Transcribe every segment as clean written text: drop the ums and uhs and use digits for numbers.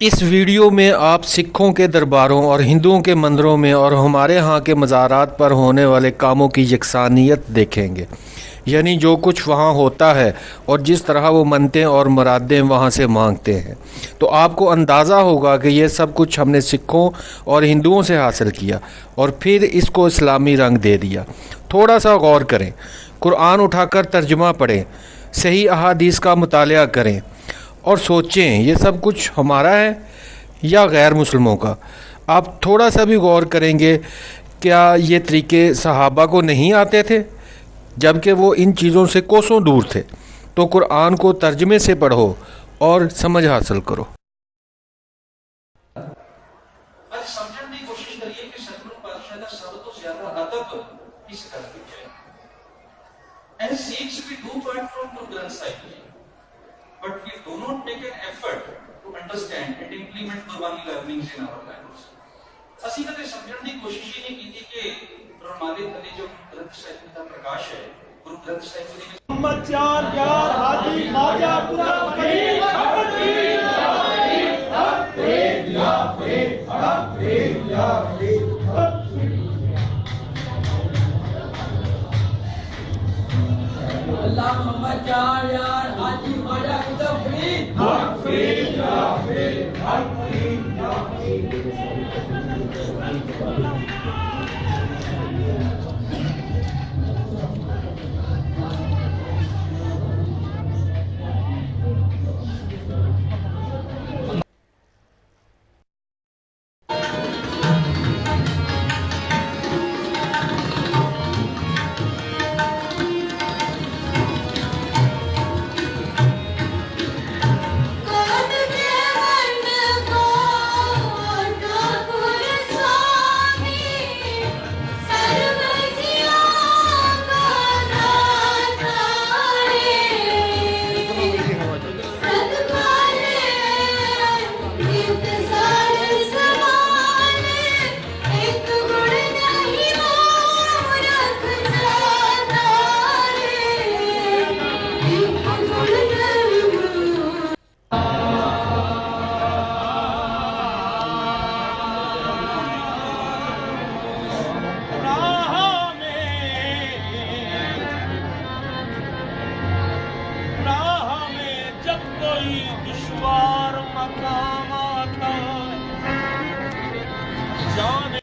इस वीडियो में आप सिखों के दरबारों और हिंदुओं के मंदिरों में और हमारे यहाँ के मज़ारात पर होने वाले कामों की यकसानियत देखेंगे, यानी जो कुछ वहाँ होता है और जिस तरह वो मनतें और मुरादें वहाँ से मांगते हैं। तो आपको अंदाज़ा होगा कि ये सब कुछ हमने सिखों और हिंदुओं से हासिल किया और फिर इसको इस्लामी रंग दे दिया। थोड़ा सा गौर करें, कुरान उठाकर तर्जुमा पढ़ें, सही अहादीस का मुतालिया करें और सोचें ये सब कुछ हमारा है या गैर मुस्लिमों का। आप थोड़ा सा भी गौर करेंगे, क्या ये तरीके सहाबा को नहीं आते थे जबकि वो इन चीज़ों से कोसों दूर थे। तो कुरान को तर्जमे से पढ़ो और समझ हासिल करो। आज समझने की कोशिश करिए कि सतगुरु पातशाह का सब तो ज्यादा अदब किस करके है। And seeks we do part from Guru Granth Sahib Ji, but we do not take an effort to understand and implement Gurbani learnings in our lives. ਅਸੀਂ ਕਦੇ ਸਮਝਣ ਦੀ ਕੋਸ਼ਿਸ਼ ਹੀ ਨਹੀਂ ਕੀਤੀ ਕਿ ਹਮਾਰੇ ਥੱਲੇ ਜੋ ਗ੍ਰੰਥ ਸਾਹਿਬ ਦਾ ਪ੍ਰਕਾਸ਼ ਹੈ, ਗੁਰੂ ਗ੍ਰੰਥ ਸਾਹਿਬ ਜੀ ਦੇ मोहम्मद चार यार हाजी ख्वाजा पूरा फरीद अल्लाह मोहम्मद चार यार हाजी ख्वाजा पूरा फरीद दुश्वार मकाम आता जाने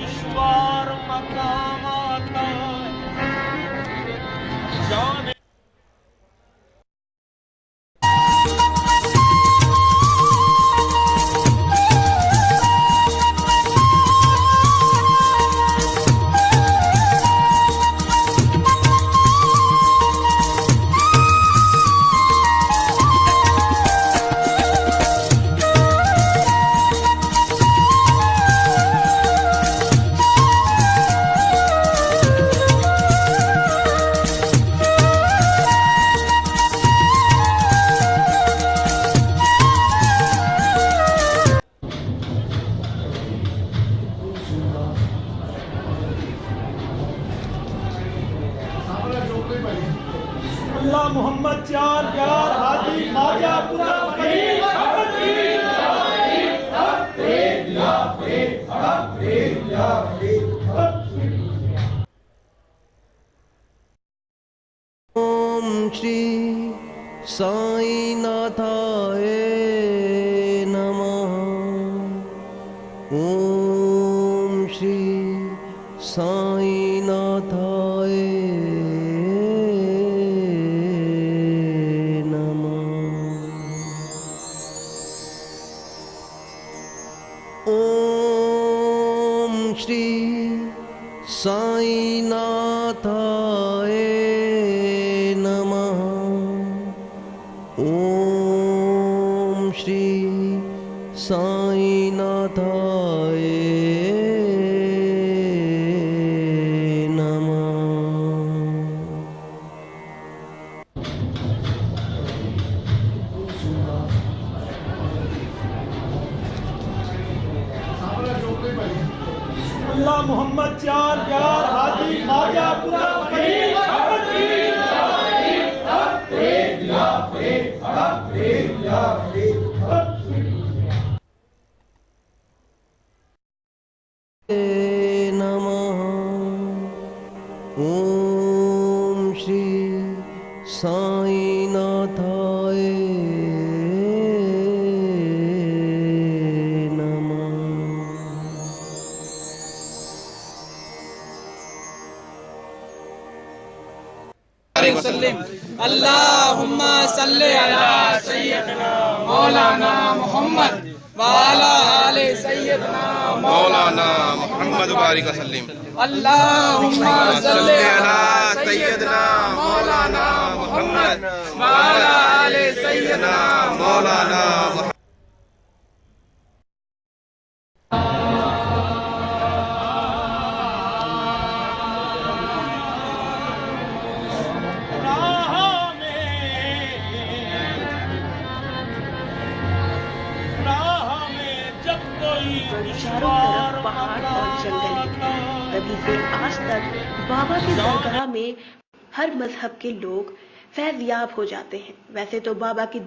दुश्वार मकाम आता जाने मोहम्मद चार यार हाजी ख्वाजा पूरा फरीद ओम श्री साईनाथाय नमः। ओम श्री साईनाथाय नमः। ओम श्री साईनाथाय नमः। ओम श्री साईनाथाय नमः। अल्लाह मोहम्मद चार यार हाजी ख्वाजा पूरा फरीद नमः। ओम श्री साईनाथाय नमः। अल्लाहुम्मा सल्ले अला सय्यदना मौलाना मुहम्मद व अला आले सय्यदना मौलाना मोहम्मद बारिक वसल्लम। अल्लाहुम्मा सल्ले अला सैयदना मौलाना मोहम्मद व अला आले सय्यदना मौलाना चारों तरफ पहाड़ और जंगल ही थे। तभी से आज तक बाबा की दरगाह में हर मजहब के लोग फैज़याब हो जाते हैं। वैसे तो बाबा की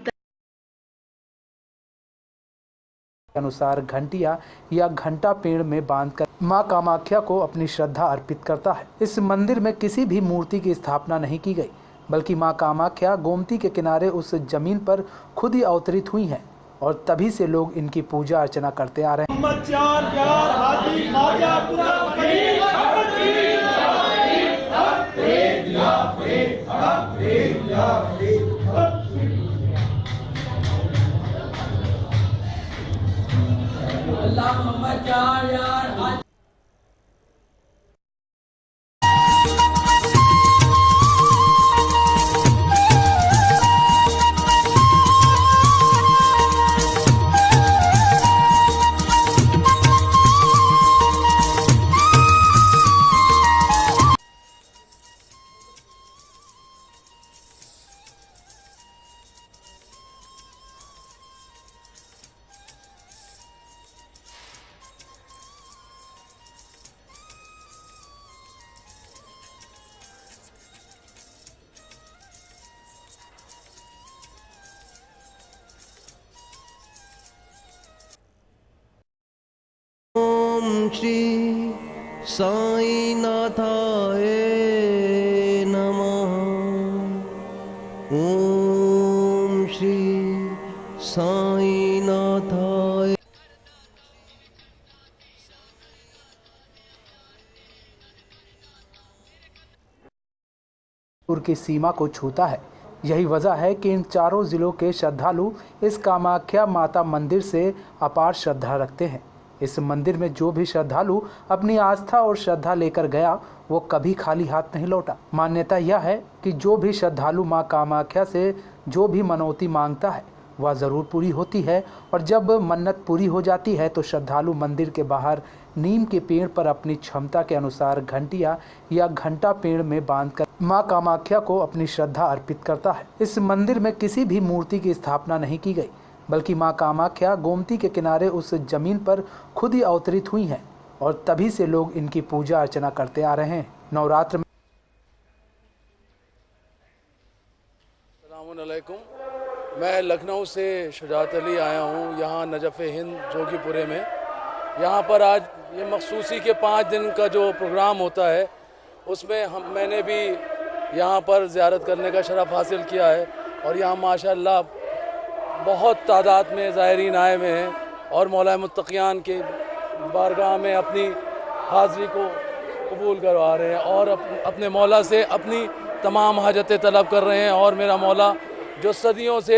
अनुसार घंटिया या घंटा पेड़ में बांधकर मां कामाख्या को अपनी श्रद्धा अर्पित करता है। इस मंदिर में किसी भी मूर्ति की स्थापना नहीं की गई, बल्कि मां कामाख्या गोमती के किनारे उस जमीन पर खुद ही अवतरित हुई हैं और तभी से लोग इनकी पूजा अर्चना करते आ रहे हैं। मोहम्मद चार यार हाजी ख्वाजा पूरा फरीद अल्लाह मोहम्मद चार यार हाजी ओम श्री साईनाथाय नमः। ओम श्री साईनाथाय की सीमा को छूता है। यही वजह है कि इन चारों जिलों के श्रद्धालु इस कामाख्या माता मंदिर से अपार श्रद्धा रखते हैं। इस मंदिर में जो भी श्रद्धालु अपनी आस्था और श्रद्धा लेकर गया वो कभी खाली हाथ नहीं लौटा। मान्यता यह है कि जो भी श्रद्धालु मां कामाख्या से जो भी मनौती मांगता है वह ज़रूर पूरी होती है और जब मन्नत पूरी हो जाती है तो श्रद्धालु मंदिर के बाहर नीम के पेड़ पर अपनी क्षमता के अनुसार घंटिया या घंटा पेड़ में बांधकर मां कामाख्या को अपनी श्रद्धा अर्पित करता है। इस मंदिर में किसी भी मूर्ति की स्थापना नहीं की गई, बल्कि मां कामाख्या गोमती के किनारे उस जमीन पर खुद ही अवतरित हुई हैं और तभी से लोग इनकी पूजा अर्चना करते आ रहे हैं। नवरात्र अस्सलामुअलैकुम। मैं लखनऊ से शुजात अली आया हूँ, यहाँ नजफ़ हिंद जोगीपुरे में। यहाँ पर आज ये मखसूसी के 5 दिन का जो प्रोग्राम होता है उसमें मैंने भी यहाँ पर ज़ियारत करने का शरफ़ हासिल किया है और यहाँ माशाअल्लाह बहुत तादाद में ज़ायरीन आए हुए हैं और मौला मुत्तक़ियान के बारगाह में अपनी हाज़िरी को कबूल करवा रहे हैं और अपने मौला से अपनी तमाम हाजतें तलब कर रहे हैं। और मेरा मौला जो सदियों से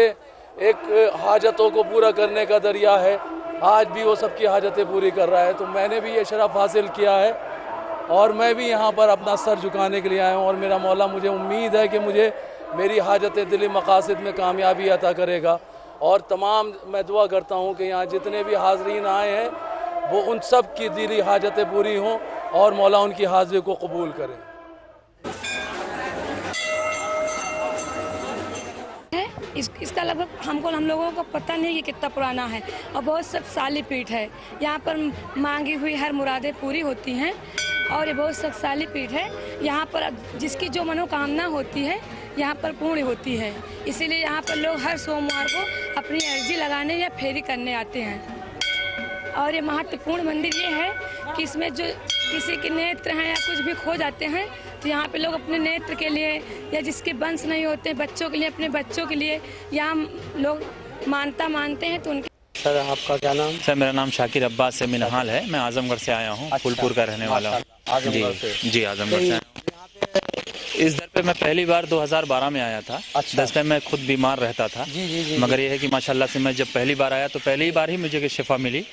एक हाजतों को पूरा करने का दरिया है, आज भी वो सबकी हाजतें पूरी कर रहा है। तो मैंने भी ये शरफ़ हासिल किया है और मैं भी यहाँ पर अपना सर झुकाने के लिए आया हूँ और मेरा मौला, मुझे उम्मीद है कि मुझे मेरी हाजतें दिली मकासद में कामयाबी अता करेगा। और तमाम मैं दुआ करता हूँ कि यहाँ जितने भी हाज़रीन आए हैं वो उन सब की दिली हाजतें पूरी हों और मौला उनकी हाज़िरी को कबूल करें। इसका लगभग हम लोगों को पता नहीं कि कितना पुराना है और बहुत शक्तिशाली पीठ है। यहाँ पर मांगी हुई हर मुरादें पूरी होती हैं और ये बहुत शक्तिशाली पीठ है। यहाँ पर जिसकी जो मनोकामना होती है यहाँ पर पूर्ण होती है। इसीलिए यहाँ पर लोग हर सोमवार को अपनी अर्जी लगाने या फेरी करने आते हैं। और ये महत्वपूर्ण मंदिर ये है कि इसमें जो किसी के नेत्र हैं या कुछ भी खो जाते हैं तो यहाँ पे लोग अपने नेत्र के लिए या जिसके वंश नहीं होते बच्चों के लिए, अपने बच्चों के लिए यहाँ लोग मानता मानते हैं। तो उनके सर आपका क्या नाम? सर मेरा नाम शाकिर अब्बास से मिनहाल है। मैं आजमगढ़ से आया हूँ। फूलपुर का रहने वाला हूँ। जी आजमगढ़ से। इस दर पे मैं पहली बार 2012 में आया था। दस टाइम मैं खुद बीमार रहता था। मगर ये है कि माशाल्लाह से मैं जब पहली बार आया तो पहली बार ही मुझे शिफा मिली।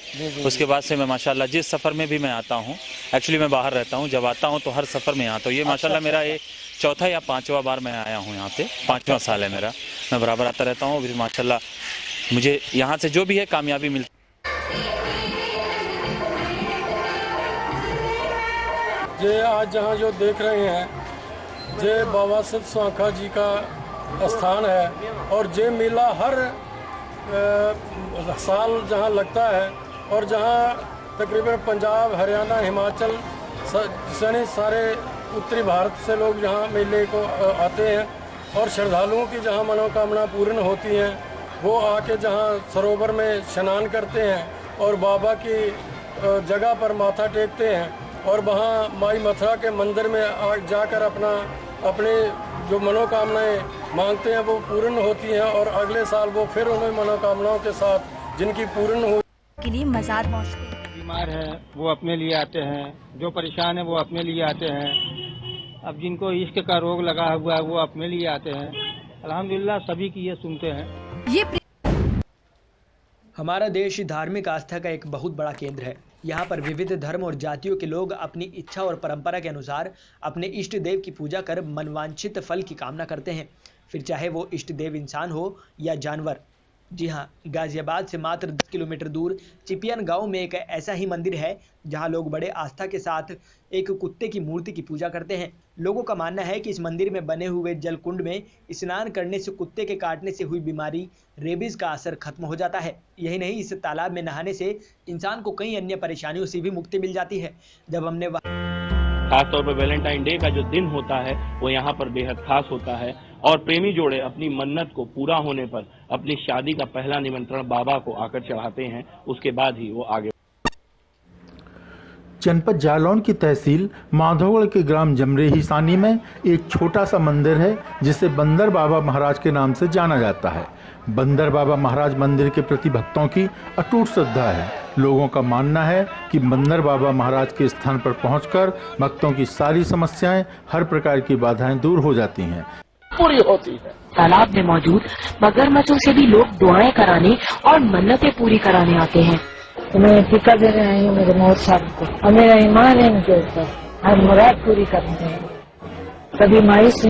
उसके बाद से मैं माशाल्लाह जिस सफ़र में भी मैं आता हूँ, एक्चुअली मैं बाहर रहता हूँ, जब आता हूँ तो हर सफ़र में आता हूँ। ये माशाल्लाह मेरा ये चौथा या 5वां बार मैं आया हूँ यहाँ पे। 5वां साल है मेरा। मैं बराबर आता रहता हूँ। फिर माशाल्लाह मुझे यहाँ से जो भी है कामयाबी मिलती। ये आज जहाँ जो देख रहे हैं जे बाबा सिद्ध स्वांखा जी का स्थान है और जे मेला हर साल जहाँ लगता है और जहाँ तकरीबन पंजाब, हरियाणा, हिमाचल सनी सारे उत्तरी भारत से लोग यहाँ मेले को आते हैं और श्रद्धालुओं की जहाँ मनोकामना पूर्ण होती हैं वो आके जहाँ सरोवर में स्नान करते हैं और बाबा की जगह पर माथा टेकते हैं और वहाँ माई मथुरा के मंदिर में जाकर अपने जो मनोकामनाएं मांगते हैं वो पूर्ण होती हैं और अगले साल वो फिर उन मनोकामनाओं के साथ जिनकी पूर्ण हो के लिए मज़ार पहुँचते हैं। बीमार है वो अपने लिए आते हैं, जो परेशान है वो अपने लिए आते हैं। अब जिनको इश्क का रोग लगा हुआ है वो अपने लिए आते हैं। अल्हम्दुलिल्लाह सभी की ये सुनते हैं। हमारा देश धार्मिक आस्था का एक बहुत बड़ा केंद्र है। यहाँ पर विविध धर्म और जातियों के लोग अपनी इच्छा और परंपरा के अनुसार अपने इष्ट देव की पूजा कर मनवांछित फल की कामना करते हैं, फिर चाहे वो इष्ट देव इंसान हो या जानवर। जी हाँ, गाजियाबाद से मात्र 10 किलोमीटर दूर चिपियन गांव में एक ऐसा ही मंदिर है जहां लोग बड़े आस्था के साथ एक कुत्ते की मूर्ति की पूजा करते हैं। लोगों का मानना है कि इस मंदिर में बने हुए जल कुंड में स्नान करने से कुत्ते के काटने से हुई बीमारी रेबीज का असर खत्म हो जाता है। यही नहीं, इस तालाब में नहाने से इंसान को कई अन्य परेशानियों से भी मुक्ति मिल जाती है। जब हमने खासतौर पर वैलेंटाइन डे का जो दिन होता है वो यहाँ पर बेहद खास होता है और प्रेमी जोड़े अपनी मन्नत को पूरा होने पर अपनी शादी का पहला निमंत्रण बाबा को आकर चढ़ाते हैं, उसके बाद ही वो आगे। जनपद जालौन की तहसील माधोगढ़ के ग्राम जमरे हिसानी में एक छोटा सा मंदिर है जिसे बंदर बाबा महाराज के नाम से जाना जाता है। बंदर बाबा महाराज मंदिर के प्रति भक्तों की अटूट श्रद्धा है। लोगों का मानना है कि बंदर बाबा महाराज के स्थान पर पहुंचकर भक्तों की सारी समस्याएं, हर प्रकार की बाधाएं दूर हो जाती हैं, पूरी होती है। तालाब में मौजूद मगरमच्छों से भी लोग दुआएं कराने और मन्नतें पूरी कराने आते हैं। मैं टीका दे रहे हैं मेरे मौत साहब को और मेरा ईमान है इनके ऊपर, हर मुराद पूरी करते हैं। कभी मायूस